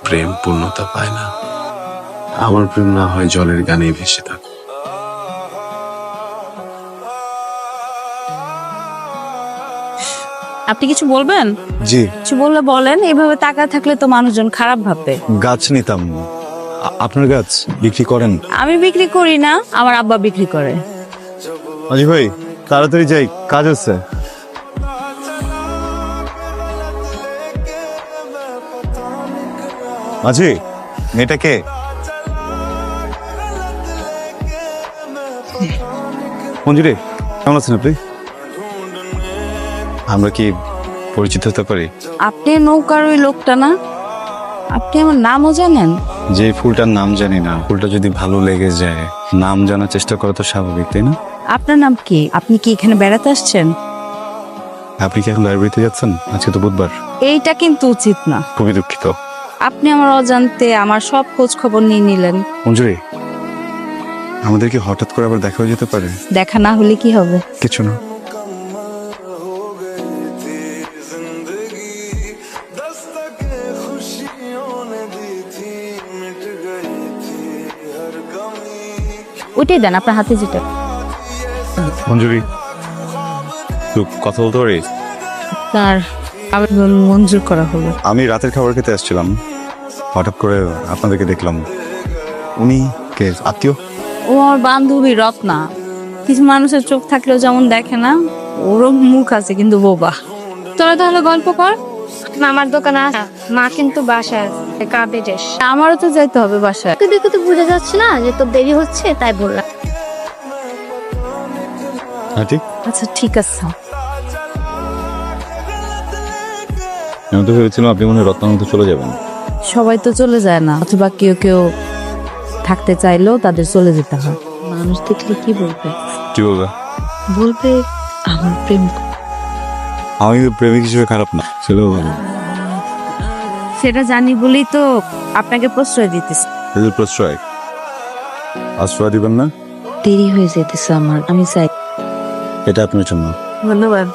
প্রেম পূর্ণতা পায় না। আমার প্রেম না হয় জলের গানে ভেসে থাকে। আপনি কিছু বলবেন? জি, কিছু বললে বলেন, এইভাবে তাকায় থাকলে তো মানুষজন খারাপ ভাববে। গাছ নিতাম। আপনার গাছ বিক্রি করেন? আমি বিক্রি করি না, আমার আব্বা বিক্রি করে। মাঝি ভাই, তাড়াতাড়ি যাই, কাজ আছে। মাঝি, মেয়েটা কে? মঞ্জুরি, কেমন আছেন আপনি? আমরা কি পরিচিত হতে পারি? আপনি নৌকার ওই লোকটা না? আপনি আমার নামও জানেন? যে ফুলটার নাম জানি না, ফুলটা যদি ভালো লেগে যায়, নাম জানার চেষ্টা করা তো স্বাভাবিক, তাই না? আপনার নাম কি? আপনি কি এখানে বেড়াতে আসছেন? আপনি কি এখন লাইব্রেরিতে যাচ্ছেন? আজকে তো বুধবার। এইটা কিন্তু উচিত না। খুবই দুঃখিত। আপনি আমার অজান্তে আমার সব খোঁজ খবর নিয়ে নিলেন। মঞ্জুরি, আমাদের কি হঠাৎ করে আবার দেখা হয়ে যেতে পারে? দেখা না হলে কি হবে? কিছু না। ওইটাই দেন, আপনার হাতে যেটা। মঞ্জুরি, তুই কথা বলতে পারিস? তার আবেদন মঞ্জুর করা হলো। আমি রাতের খাবার খেতে আসছিলাম, হঠাৎ করে আপনাদেরকে দেখলাম। উনি কে? আত্মীয়? ও আমার বান্ধবী রত্না। কিছু মানুষের চোখ থাকলেও যেমন দেখে না, ওরও মুখ আছে কিন্তু বোবা। তোরা তাহলে গল্প কর। মামার দোকানে আসা, মা কিন্তু বাসায় আছে, কাঁদে যাস। আমারও তো যাইতে হবে বাসায়। তুই দেখে তো বোঝা যাচ্ছে না যে তোর দেরি হচ্ছে, তাই বললাম। হ্যাঁ ঠিক। আচ্ছা ঠিক আছে। আমি তো ভেবেছিলাম আপনি মনে হয় রত্নার মতো চলে যাবেন। সবাই তো চলে যায় না, অথবা কেউ কেউ থাকতে চাইলেও তাদের চলে যেতে হয়। মানুষ দেখলে কি বলবে? কি বলবে? বলবে আমার প্রেম। আমি প্রেমিক হিসেবে খারাপ না, ছেলেও ভালো। সেটা জানি বলেই তো আপনাকে প্রশ্রয় দিতেছি। এই যে প্রশ্রয়, আশ্রয় দিবেন না? দেরি হয়ে যেতেছে আমার, আমি চাই। এটা আপনার জন্য। ধন্যবাদ।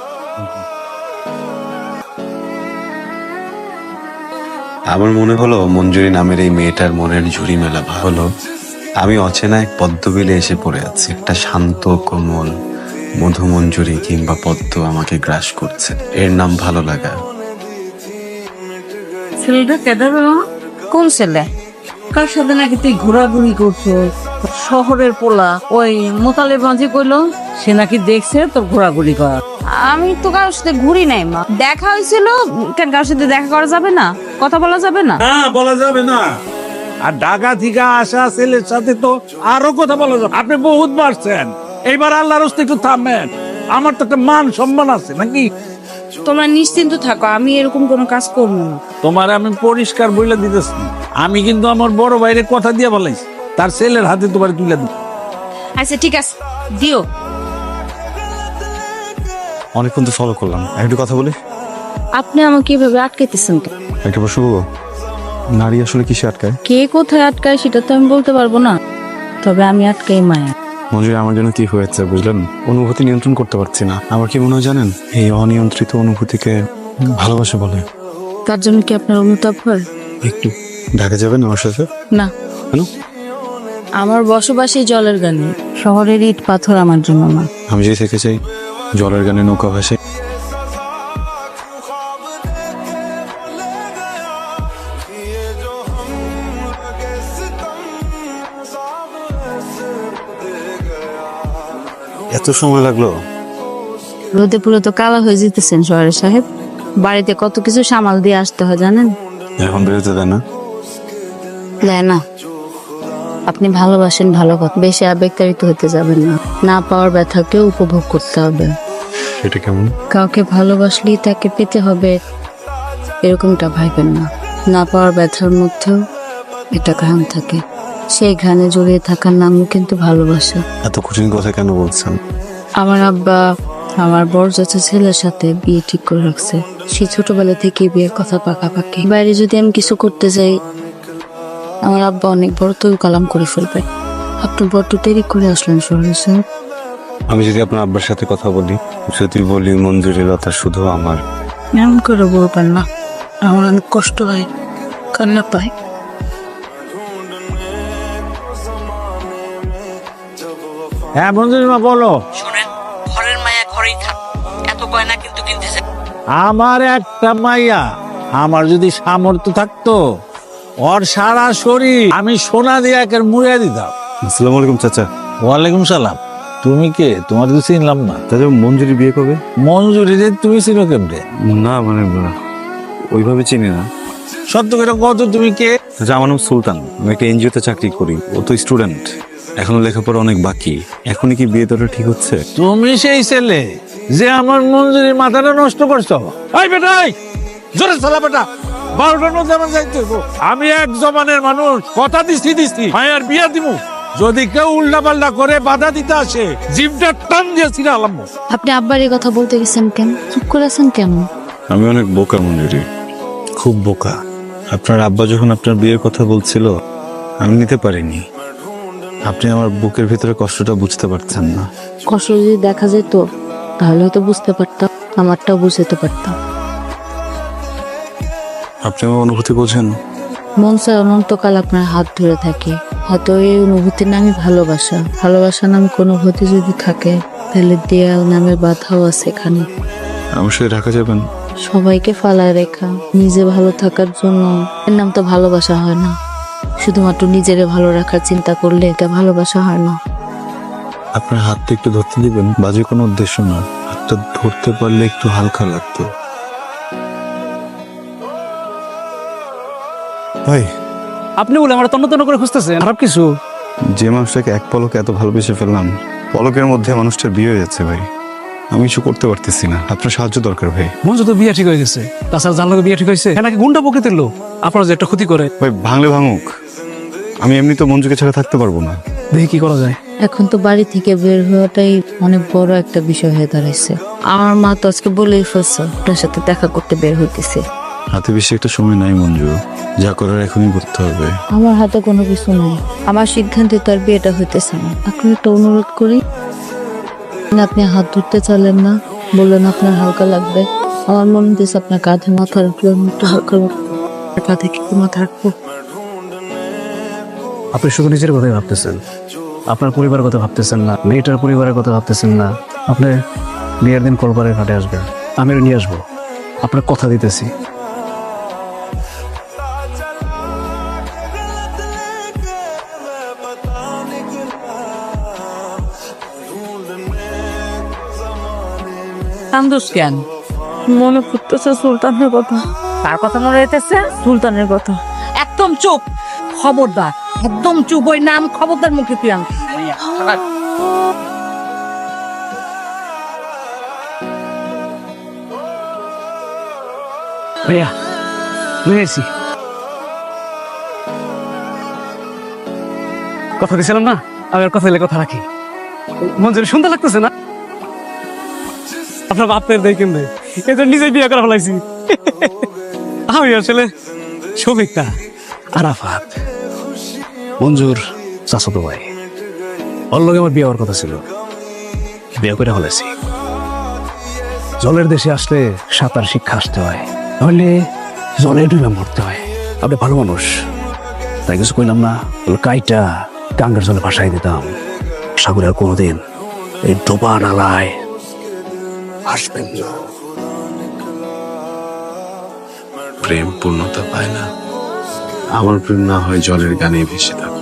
আমার মনে হলো মঞ্জুরি নামের এই মেয়েটার মনের ঝুড়ি মেলা হলো। আমি অচেনা এক পদ্মবিলে এসে পড়ে আছি। একটা শান্ত কোমল মধু মঞ্জুরি কিংবা পদ্ম আমাকে গ্রাস করছে। এর নাম ভালো লাগা। ছেলেটা কেদার কোন ছেলে? কার সাথে নাকি তুই ঘোরাঘুরি করছো? শহরের পোলা ওই মোতালে মাঝে কইলো সে নাকি দেখছে তোর ঘোরাঘুরি করা। আমি তো কারোর সাথে ঘুরি নাই মা। দেখা হয়েছিল কেন? কারোর সাথে দেখা করা যাবে না? কথা বলা যাবে না? না, বলা যাবে না। আর ঢাকা থেকে আসা ছেলের সাথে তো আরো কথা বলা যাবে। আপনি বহুত বাড়ছেন, এইবার আল্লাহর হস্তে একটু থামেন। আমার তো একটা মান সম্মান আছে নাকি? তোমরা নিশ্চিন্ত থাকো, আমি এরকম কোনো কাজ করবো না। তোমার আমি পরিষ্কার বইলা দিতেছি, আমি কিন্তু আমার বড় ভাইরে কথা দিয়ে বলাইছি, তার ছেলের হাতে তোমার তুলে দিব। আচ্ছা ঠিক আছে, দিও। অনেকক্ষণ তো ফলো করলাম, একটু কথা বলি। আপনি আমাকে এভাবে আটকাইতেছেন কেন? একটা প্রশ্ন বলবো, নারী আসলে কিসে আটকায়? কে কোথায় আটকায় সেটা তো আমি বলতে পারবো না, তবে আমি আটকাই মায়া। মঞ্জুরি, আমার জন্য কি হয়েছে বুঝলেন? অনুভূতি নিয়ন্ত্রণ করতে পারছি না। আমার কি মনে হয় জানেন, এই অনিয়ন্ত্রিত অনুভূতিকে ভালোবাসা বলে। তার জন্য কি আপনার অনুতাপ হয়? একটু ঢাকা যাবেন আমার সাথে? না। কেন? আমার বসবাসী জলের গানে, শহরের ইট পাথর আমার জন্য না। আমি যদি থেকে চাই জলের গানে নৌকা ভাসে। এত সময় লাগলো? রোদে পুরো তো কালো হয়ে যেতেছেন শহরের সাহেব। বাড়িতে কত কিছু সামাল দিয়ে আসতে হয় জানেন? এখন বেরোতে দেয় না? না, আপনি ভালোবাসেন ভালো কথা, বেশি আবেগতাড়িত হতে যাবেন না। না পাওয়ার ব্যথাকেও উপভোগ করতে হবে। এটা কেমন? কাউকে ভালোবাসলেই তাকে পেতে হবে এরকমটা ভাইবেন না। না পাওয়ার ব্যথার মধ্যেও এটা ঘ্রাণ থাকে, সেই ঘ্রাণে জড়িয়ে থাকার নামও কিন্তু ভালোবাসা। এত কঠিন কথা কেন বলছেন? আমার আব্বা আমার বরযাত্রী ছেলের সাথে বিয়ে ঠিক করে রাখছে। সেই ছোটবেলা থেকে বিয়ের কথা পাকাপাকি। বাইরে যদি আমি কিছু করতে যাই, আমার আব্বা অনেক বড় তৈল কালাম করে ফেলবে। আপনি বড্ড দেরি করে আসলেন সোহেল সাহেব। আমি যদি আপনার আব্বার সাথে কথা বলি, যদি বলি মঞ্জুরি লতা শুধু আমার, এমন করে বলবেন না। আমার অনেক কষ্ট হয়, কান্না পায়। হ্যাঁ মঞ্জুরি মা বলো। শোনেন, ঘরের মায়া ঘরেই থাক, এত গয়না কিন্তু কিনতেছে। আমার একটা মাইয়া, আমার যদি সামর্থ্য থাকতো ওর সারা শরীর আমি সোনা দিয়ে একের মুড়ে দিতাম। আসসালামু আলাইকুম চাচা। ওয়ালাইকুম সালাম। তুমি কে? তোমার তো চিনলাম না। চাচা মঞ্জুরি বিয়ে কবে? মঞ্জুরি যে তুমি চিনো কেমনে? না মানে ওইভাবে চিনি না। সত্য করে কত তুমি কে? চাচা আমার নাম সুলতান, আমি একটা এনজিওতে চাকরি করি। ও তো স্টুডেন্ট, এখনো লেখাপড়া অনেক বাকি। এখনই কি বিয়ে দেওয়াটা ঠিক হচ্ছে? তুমি সেই ছেলে যে আমার মঞ্জুরির মাথাটা নষ্ট করছো। এই বেটা, এই জোরে চালা বেটা, 12টার মধ্যে আমার যাইতে হইবো। আমি এক জমানের মানুষ, কথা দিছি মায়ের বিয়া দিমু। যদি কেউ উল্টা পাল্টা করে বাধা দিতে আসে, জিভটা টান দিয়ে ছিঁড়ে আলাম। আপনি আব্বার এই কথা বলতে গেছেন কেন? চুপ করে আছেন কেন? আমি অনেক বোকা মঞ্জুরি, খুব বোকা। আপনার আব্বা যখন আপনার বিয়ের কথা বলছিল আমি নিতে পারিনি। আপনি আমার বুকের ভিতরে কষ্টটা বুঝতে পারছেন না। কষ্ট যদি দেখা যেত তাহলে হয়তো বুঝতে পারতাম, আমারটাও বুঝতে পারতাম। আপনি আমার অনুভূতি বোঝেন? মন চায় অনন্তকাল আপনার হাত ধরে থাকে। হয়তো এই অনুভূতির নামই ভালোবাসা। ভালোবাসা নামে কোনো অনুভূতি যদি থাকে তাহলে দেয়াল নামের বাধাও আছে এখানে। আমার সাথে ঢাকা যাবেন? সবাইকে ফালায় রেখা নিজে ভালো থাকার জন্য, এর নাম তো ভালোবাসা হয় না। শুধুমাত্র নিজেরে ভালো রাখার চিন্তা করলে এটা ভালোবাসা হয় না। আপনার হাতটা একটু ধরতে দিবেন? বাজে কোনো উদ্দেশ্য না, হাতটা ধরতে পারলে একটু হালকা লাগতো। ভাই, আপনি বলে আমার তন্ন তন্ন করে খুঁজতেছেন খারাপ কিছু? যে মানুষটাকে এক পলকে এত ভালোবেসে ফেললাম, পলকের মধ্যে মানুষটার বিয়ে হয়ে যাচ্ছে ভাই। আমি কিছু করতে পারতেছি না, আপনার সাহায্য দরকার ভাই। মঞ্জু তো বিয়ে ঠিক হয়ে গেছে, তাছাড়া জানলে বিয়ে ঠিক হয়েছে নাকি গুন্ডা প্রকৃতির লোক আপনার যে একটা ক্ষতি করে। ভাই ভাঙলে ভাঙুক, আমি এমনি তো মঞ্জুকে ছাড়া থাকতে পারবো না। দেখি কি করা যায়। এখন তো বাড়ি থেকে বের হওয়াটাই অনেক বড় একটা বিষয় হয়ে দাঁড়াইছে। আমার মা তো আজকে বলেই ফেলছে আপনার সাথে দেখা করতে বের হইতেছে। হাতে বেশি একটা সময় নাই মঞ্জু, যা করার এখনই করতে হবে। আমার হাতে কোনো কিছু নাই, আমার সিদ্ধান্তে তার বিয়েটা হইতেছে না। এখন একটা অনুরোধ করি, আপনি হাত ধরতে চাইলেন না, বললেন আপনার হালকা লাগবে। আমার মনে হচ্ছে আপনার কাঁধে মাথা রাখলে একটু হালকা লাগবে। কাঁধে কি মাথা রাখবো? আপনি শুধু নিজের কথাই ভাবতেছেন, আপনার পরিবারের কথা ভাবতেছেন না, মেয়েটার পরিবারের কথা ভাবতেছেন না। আপনি বিয়ের দিন কলপারের ঘাটে আসবেন, আমি নিয়ে আসবো, আপনার কথা দিতেছি। কান্দুস কেন? মনে পড়তেছে সুলতানের কথা। কার কথা মনে হইতেছে? সুলতানের কথা। একদম চুপ, খবরদার, একদম চুপ। ওই নাম খবরদার মুখে তুই আন। ভাইয়া বুঝেছি, কথা দিয়েছিলাম না, আমি আর কথা দিলে কথা রাখি। মঞ্জুরি সুন্দর লাগতেছে না? আপনার বাপের দেখেন ভাই, এটা নিজে বিয়ে করা ফেলাইছি। আমি আসলে শফিকটা আরাফাত, মঞ্জুর চাচাতো ভাই। ওর লগে আমার বিয়ে হওয়ার কথা ছিল, বিয়ে করে ফেলেছি। জলের দেশে আসলে সাঁতার শিক্ষা আসতে হয়, নাহলে জলে ডুবে মরতে হয়। আপনি ভালো মানুষ, তাই কিছু কইলাম না। কাইটা গাঙ্গের জলে ভাসাই দিতাম। সাগরে আর কোনোদিন এই ডোবা নালায় আসবেন না। প্রেম পূর্ণতা পায় না, আমার প্রেম না হয় জলের গানে ভেসে থাকে।